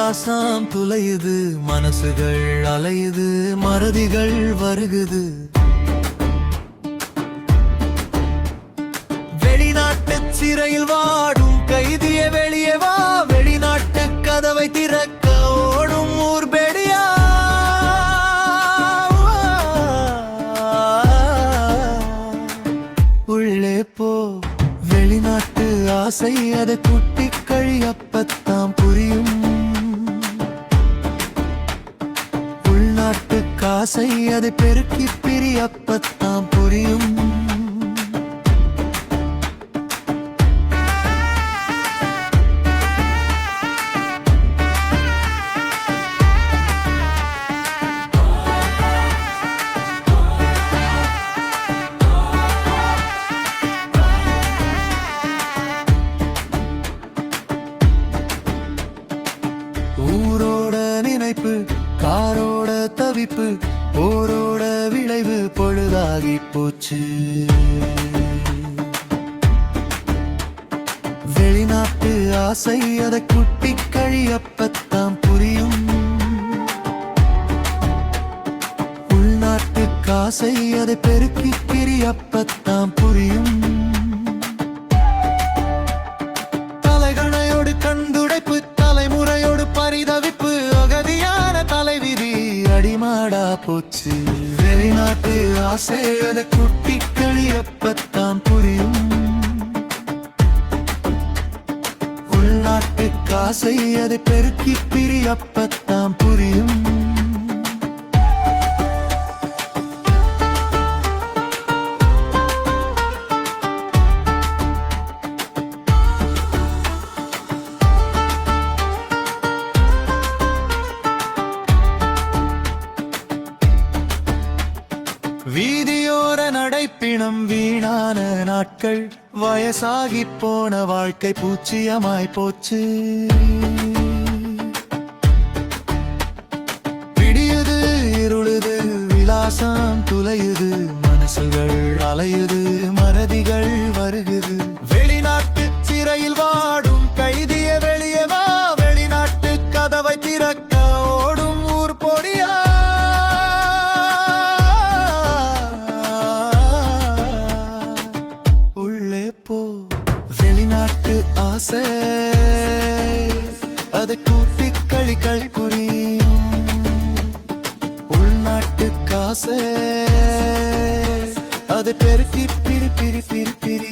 விலாசம் துளையுது, மனசுகள் அலையுது, மறதிகள் வருகுது. வெளிநாட்டு சிறையில் வாடும் கைதிய வெளியே வா, வெளிநாட்டு கதவை திறக்க ஓடும் ஊர்பெடியா. உள்ளே போ, வெளிநாட்டு ஆசை அதை குட்டி கழியப்பத்தாம் புரியும். உள்நாட்டு காசை அதை பெருக்கி பிரியப்பத்தாம் புரியும். ஊரோட நினைப்பு, காரோட தவிப்பு, போரோட விளைவு பொழுதாகி போச்சு. வெளிநாட்டு ஆசை அதை குட்டி கழியப்பத்தாம் புரியும். உள்நாட்டு காசை அதை பெருக்கி கிரியப்பத்தாம் புரியும். தலைகணையோடு கண்டுடைப்பு, தலைமுறையோடு பரிதவிப்பு, அகதியான தலைவிதி அடிமாடா போச்சு. வெளிநாட்டு ஆசை அதை குட்டி கழியப்பத்தாம் புரியும். உள்நாட்டு காசை அதை பெருக்கி பிரியப்பத்தாம் புரியும். வீதியோர நடைப்பிணம், வீணான நாட்கள், வயசாகி போன வாழ்க்கை பூச்சியமாய் போச்சு. விடியுது, இருளுது, விலாசம் துளையுது, மனசுகள் அலையுது, மறதிகள் வருகுது. வெளிநாட்டு சிறையில் வாடும் கைதிய வெளியே வா, வெளிநாட்டு கதவை திறக்க ஓடும் ஊர் பொடியா. வெளிநாட்டு ஆசை அதை கூட்டி கழிகள் புரியும். உள்நாட்டு காசை அதை பெருக்கி பிரி பிரி பிரி பிரி